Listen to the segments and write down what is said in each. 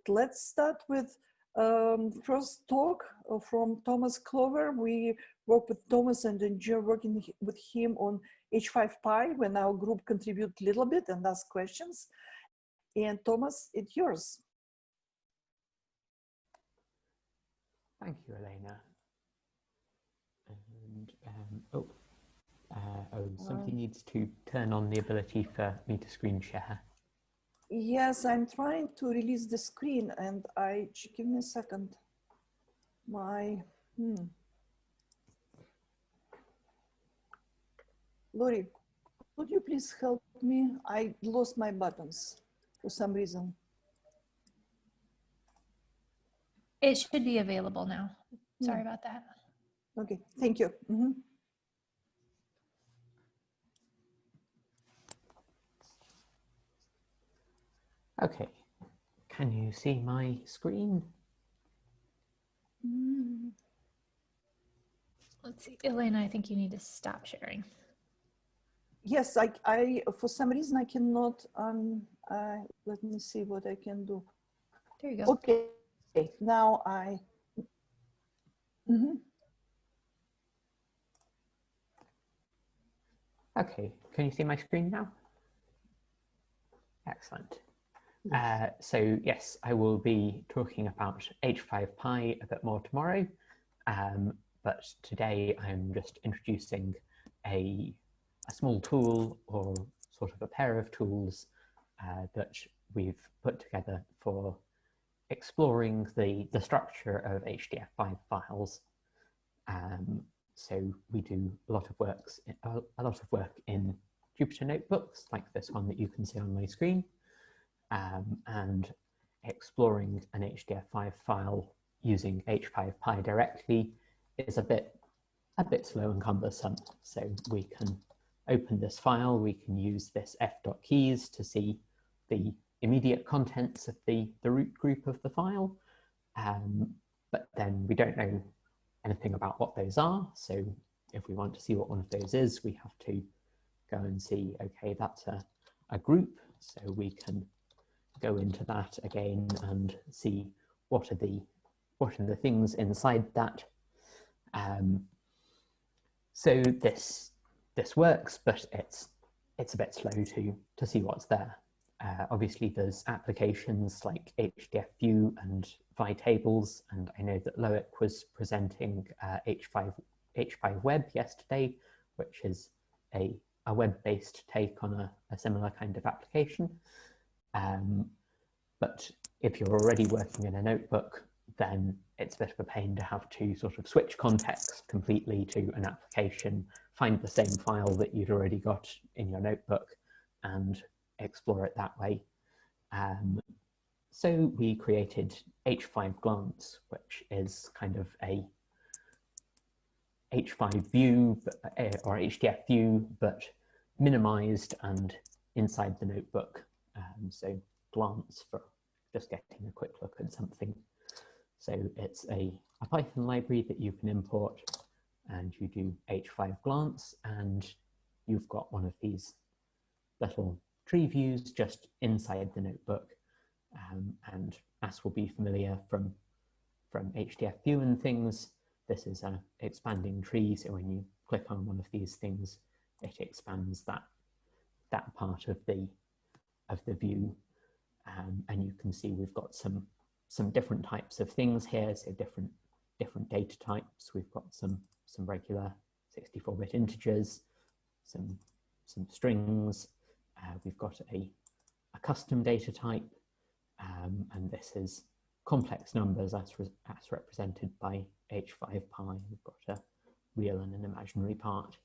let's start with first talk from Thomas Kluyver. We work with Thomas and enjoy working with him on H5Pi when our group contribute a little bit and ask questions. And Thomas, it's yours. Thank you, Elena. And somebody needs to turn on the ability for me to screen share. Yes, I'm trying to release the screen and give me a second. Lori, could you please help me? I lost my buttons for some reason. It should be available now. Sorry about that. Okay, thank you. Okay, can you see my screen? Let's see, Elena, I think you need to stop sharing. Yes, I for some reason I cannot, let me see what I can do. There you go. Okay, now Okay, can you see my screen now? Excellent. So yes, I will be talking about H5Pi a bit more tomorrow, but today I'm just introducing a small tool, or sort of a pair of tools that we've put together for exploring the structure of HDF5 files. So we do a lot of work in Jupyter notebooks, like this one that you can see on my screen. And exploring an HDF5 file using H5Pi directly is a bit slow and cumbersome. So we can open this file, we can use this f.keys to see the immediate contents of the root group of the file, but then we don't know anything about what those are. So if we want to see what one of those is, we have to go and see, okay, that's a group, so we can go into that again and see what are the things inside that. So this works, but it's a bit slow to see what's there. Obviously, there's applications like HDF View and Tables, and I know that Loic was presenting H5 Web yesterday, which is a web-based take on a similar kind of application. But if you're already working in a notebook, then it's a bit of a pain to have to sort of switch context completely to an application, find the same file that you'd already got in your notebook and explore it that way. So we created H5Glance, which is kind of a H5 view or HDF view, but minimized and inside the notebook. So glance for just getting a quick look at something. So it's a Python library that you can import, and you do H5Glance, and you've got one of these little tree views just inside the notebook. And as will be familiar from HDF View and things, this is an expanding tree. So when you click on one of these things, it expands that part of the view. And you can see we've got some different types of things here, so different data types. We've got some regular 64-bit integers, some strings. We've got a custom data type, and this is complex numbers as represented by H5Pi. We've got a real and an imaginary part.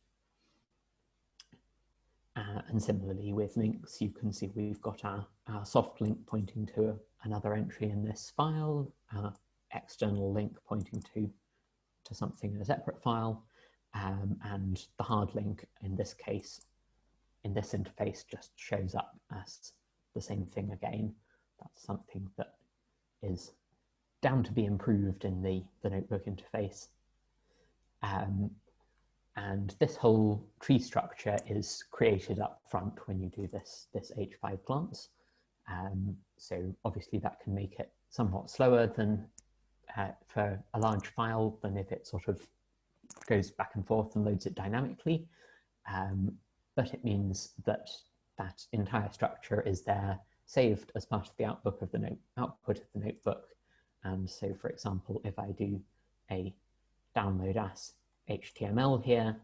And similarly with links, you can see we've got our soft link pointing to another entry in this file, our external link pointing to something in a separate file, and the hard link in this case, in this interface, just shows up as the same thing again. That's something that is down to be improved in the notebook interface. And this whole tree structure is created up front when you do this H5Glance. So obviously that can make it somewhat slower than for a large file than if it sort of goes back and forth and loads it dynamically. But it means that that entire structure is there saved as part of the output of the notebook. And so, for example, if I do a download as HTML here,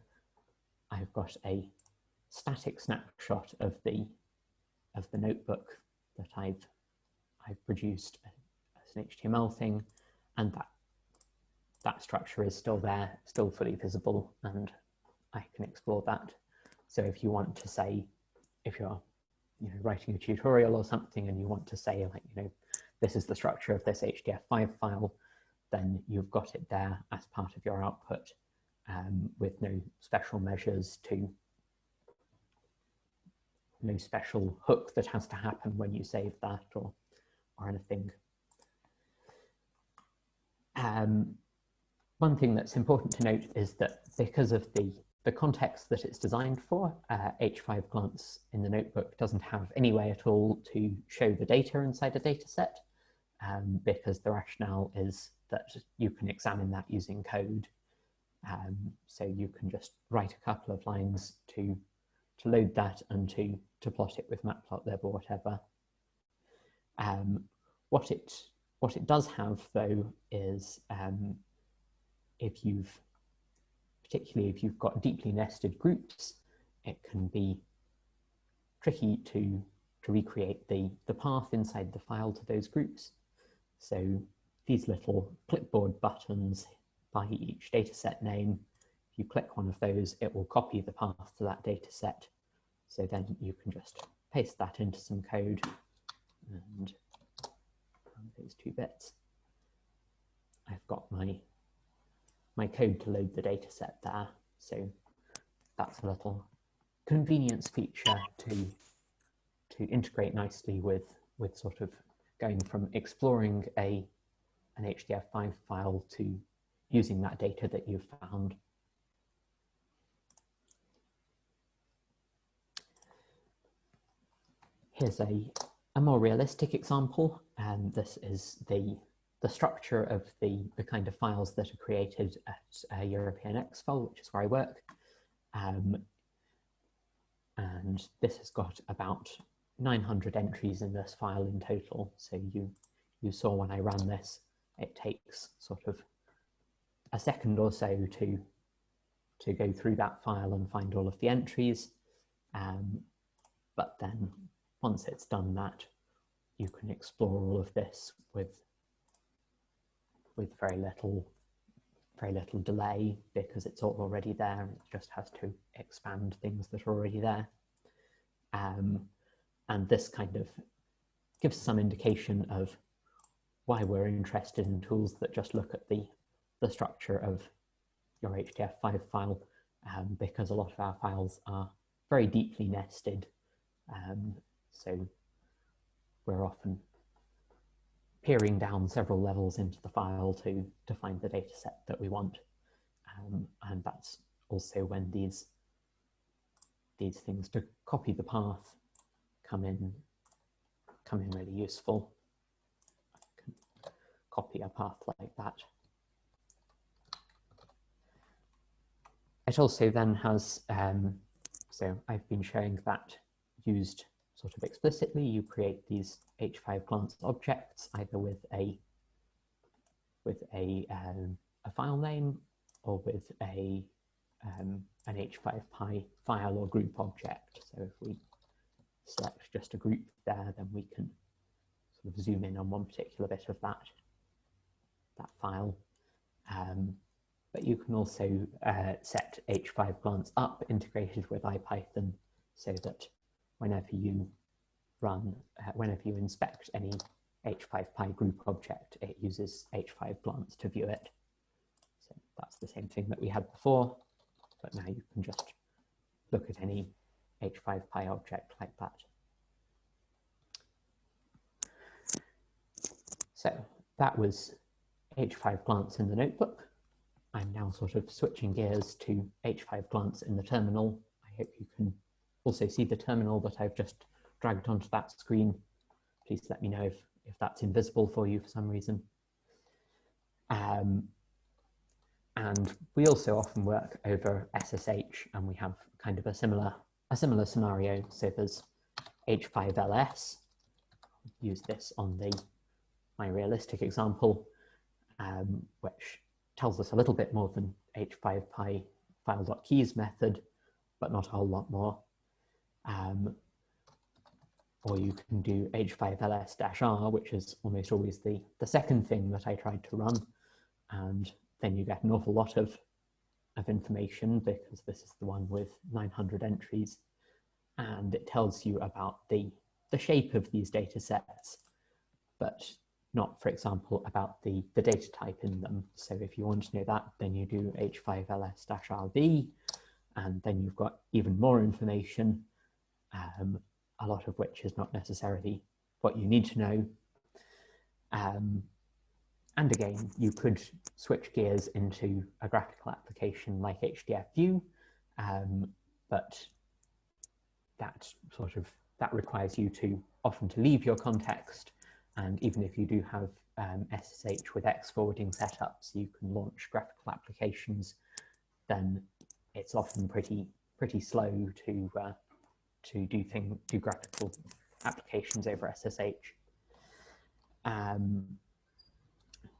I've got a static snapshot of the notebook that I've produced as an HTML thing, and that structure is still there, still fully visible, and I can explore that. So if you want to say, if you're writing a tutorial or something and you want to say, like, this is the structure of this HDF5 file, then you've got it there as part of your output, with no special measures no special hook that has to happen when you save that or anything. One thing that's important to note is that because of the context that it's designed for, H5Glance in the notebook doesn't have any way at all to show the data inside a data set, because the rationale is that you can examine that using code. So you can just write a couple of lines to load that and to plot it with Matplotlib or whatever. What it does have, though, is particularly if you've got deeply nested groups, it can be tricky to recreate the path inside the file to those groups. So these little clipboard buttons by each dataset name, if you click one of those, it will copy the path to that dataset. So then you can just paste that into some code and those 2 bits. I've got my code to load the data set there. So that's a little convenience feature to integrate nicely with sort of going from exploring an HDF5 file to using that data that you've found. Here's a more realistic example, and this is the structure of the kind of files that are created at European Exfil, which is where I work. And this has got about 900 entries in this file in total. So you saw when I ran this, it takes sort of a second or so to go through that file and find all of the entries. But then once it's done that, you can explore all of this with very little delay, because it's all already there and it just has to expand things that are already there. And this kind of gives some indication of why we're interested in tools that just look at the structure of your HDF5 file, because a lot of our files are very deeply nested. So we're often peering down several levels into the file to find the data set that we want. And that's also when these things to copy the path come in really useful. I can copy a path like that. It also then has, so I've been showing that used sort of explicitly. You create these H5Glance objects either with a file name or with an H5Pi file or group object. So if we select just a group there, then we can sort of zoom in on one particular bit of that file. But you can also set H5Glance up integrated with IPython, so that whenever you inspect any H5Pi group object, it uses H5Glance to view it. So that's the same thing that we had before, but now you can just look at any H5Pi object like that. So that was H5Glance in the notebook. I'm now sort of switching gears to H5Glance in the terminal. I hope you can also see the terminal that I've just dragged onto that screen. Please let me know if that's invisible for you for some reason. And we also often work over SSH, and we have kind of a similar scenario. So there's H5LS. Use this on my realistic example, which tells us a little bit more than H5Pi file.keys method, but not a whole lot more. Or you can do H5LS-R, which is almost always the second thing that I tried to run. And then you get an awful lot of information, because this is the one with 900 entries. And it tells you about the shape of these data sets, but not, for example, about the data type in them. So if you want to know that, then you do H5LS-RV, and then you've got even more information, a lot of which is not necessarily what you need to know. And again, you could switch gears into a graphical application like HDF5, but that requires you often to leave your context. And even if you do have SSH with X forwarding setups, you can launch graphical applications, then it's often pretty slow to do graphical applications over SSH.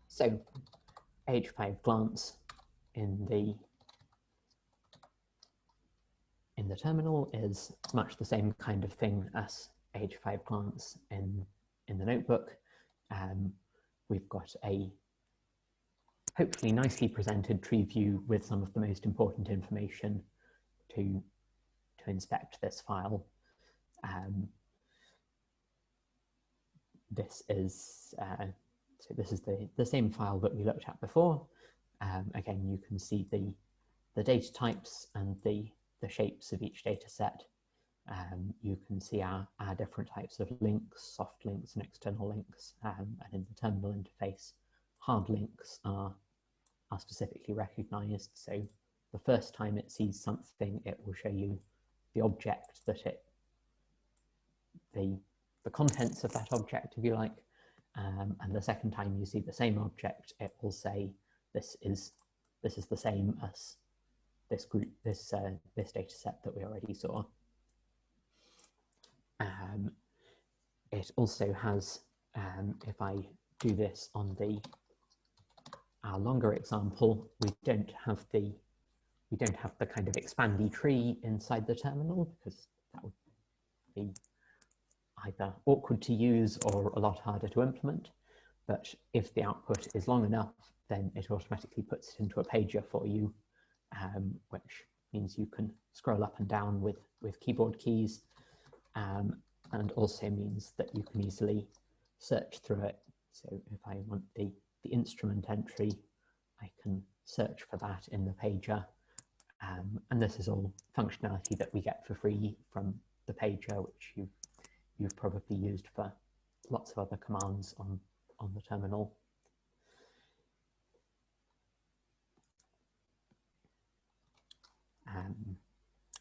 So H5Glance in the terminal is much the same kind of thing as H5Glance in the notebook. We've got a hopefully nicely presented tree view with some of the most important information to inspect this file. This is the same file that we looked at before. Again, you can see the data types and the shapes of each data set. You can see our different types of links, soft links and external links, and in the terminal interface, hard links are specifically recognized. So the first time it sees something, it will show you the object that the contents of that object, if you like. And the second time you see the same object, it will say this is the same as this group, this data set that we already saw. It also has, if I do this on our longer example, we don't have the kind of expandy tree inside the terminal, because that would be either awkward to use or a lot harder to implement. But if the output is long enough, then it automatically puts it into a pager for you, which means you can scroll up and down with keyboard keys, and also means that you can easily search through it. So if I want the instrument entry, I can search for that in the pager. And this is all functionality that we get for free from the pager, which you've probably used for lots of other commands on the terminal.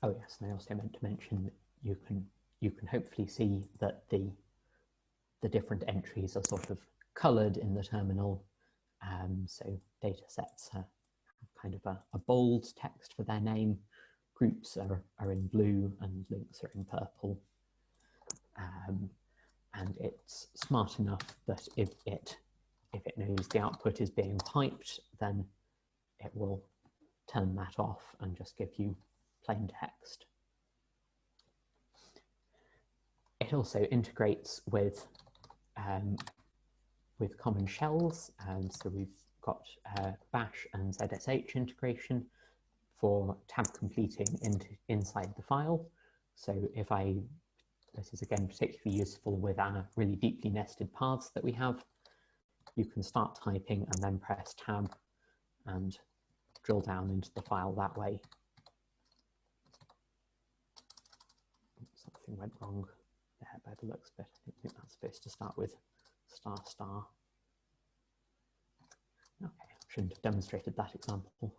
Oh yes, and I also meant to mention that you can hopefully see that the different entries are sort of colored in the terminal. So data sets have kind of a bold text for their name. Groups are in blue and links are in purple. And it's smart enough that if it knows the output is being piped, then it will turn that off and just give you plain text. It also integrates with common shells. So we've got Bash and ZSH integration for tab completing inside the file. So this is again particularly useful with our really deeply nested paths that we have. You can start typing and then press tab and drill down into the file that way. Something went wrong there by the looks of it. I think that's supposed to start with ***. Okay, I shouldn't have demonstrated that example.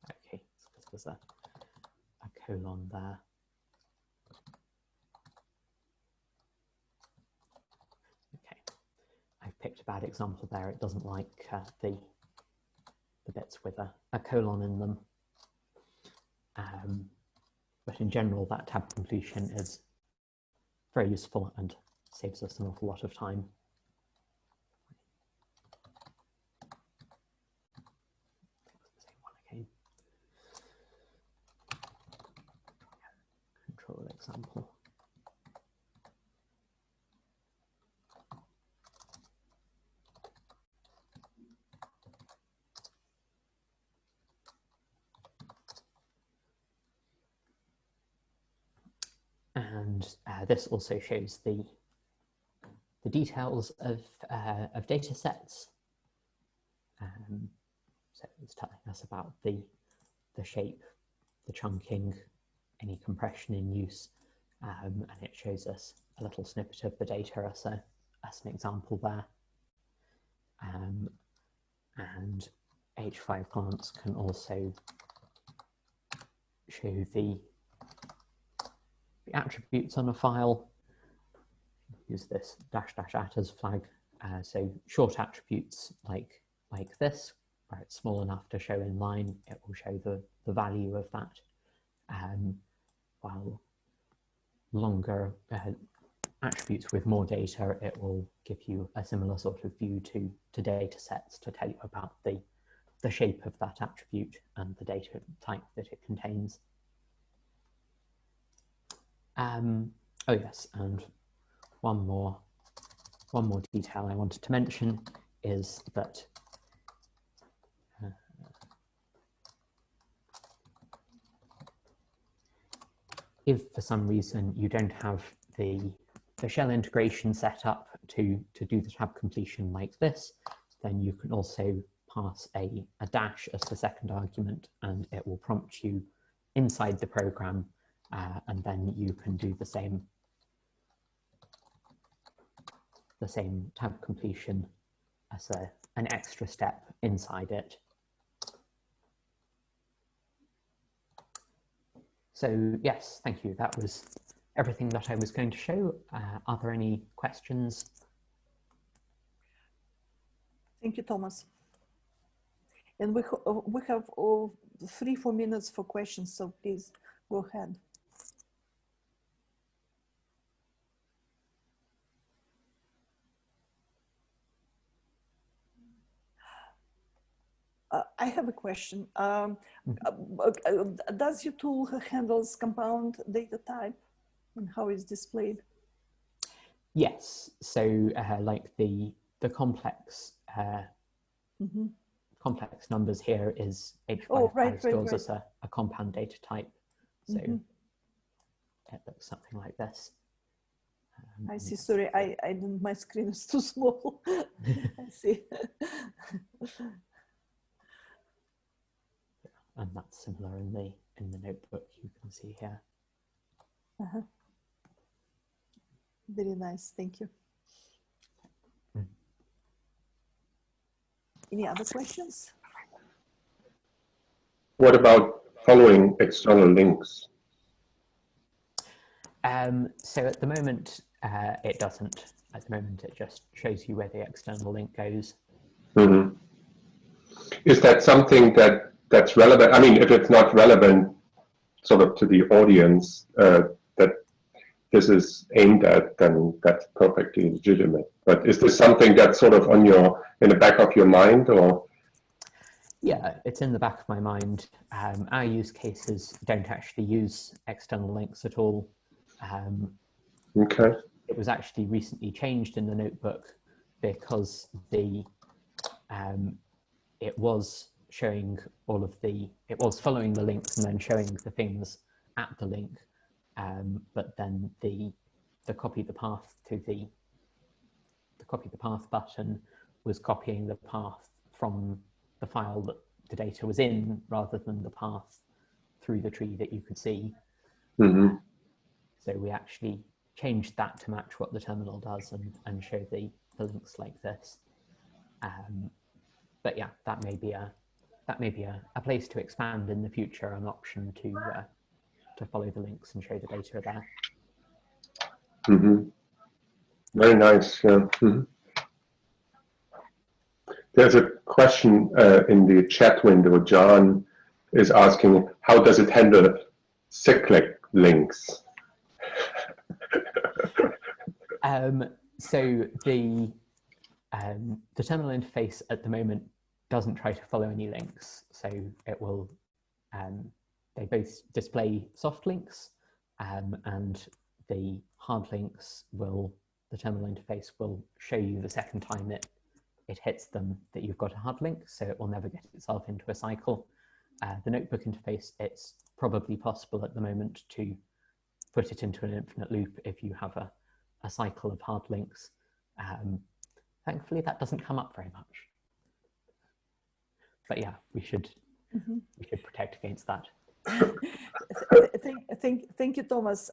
Okay, it's because there's a colon there. a bad example there. It doesn't like the bits with a colon in them. But in general, that tab completion is very useful and saves us an awful lot of time. Same one again. Control example. And this also shows the details of data sets. So it's telling us about the shape, the chunking, any compression in use, and it shows us a little snippet of the data as an example there. And H5Glance can also show the attributes on a file. Use this --@ as flag. So short attributes like this, where it's small enough to show in line, it will show the value of that. While longer attributes with more data, it will give you a similar sort of view to data sets to tell you about the shape of that attribute and the data type that it contains. Oh yes, and one more detail I wanted to mention is that if for some reason you don't have the shell integration set up to do the tab completion like this, then you can also pass a dash as the second argument, and it will prompt you inside the program, and then you can do the same tab completion as an extra step inside it. So yes, thank you. That was everything that I was going to show. Are there any questions? Thank you, Thomas. And we have 3-4 minutes for questions, so please go ahead. I have a question. Does your tool handles compound data type and how it's displayed? Yes. So like the complex complex numbers here is H5 stores as a compound data type. So it looks something like this. I see. Sorry, I didn't. My screen is too small. I see. And that's similar in the notebook you can see here. Very nice. Thank you. Any other questions? What about following external links? So at the moment, it doesn't. At the moment, it just shows you where the external link goes. Is that something that's relevant? I mean, if it's not relevant sort of to the audience that this is aimed at, then that's perfectly legitimate. But is this something that's sort of in the back of your mind, or? Yeah, it's in the back of my mind. Our use cases don't actually use external links at all. Okay. It was actually recently changed in the notebook because it was showing it was following the links and then showing the things at the link, but then the copy the path to the copy the path button was copying the path from the file that the data was in rather than the path through the tree that you could see. So we actually changed that to match what the terminal does and show the links like this. But yeah, that may be a place to expand in the future, an option to follow the links and show the data there. Very nice. Yeah. There's a question in the chat window. John is asking, how does it handle cyclic links? So the terminal interface at the moment doesn't try to follow any links. So it will, they both display soft links, and the hard links will, the terminal interface will show you the second time it hits them that you've got a hard link, so it will never get itself into a cycle. The notebook interface, it's probably possible at the moment to put it into an infinite loop if you have a cycle of hard links. Thankfully, that doesn't come up very much. But yeah, we should protect against that. Thank you, Thomas.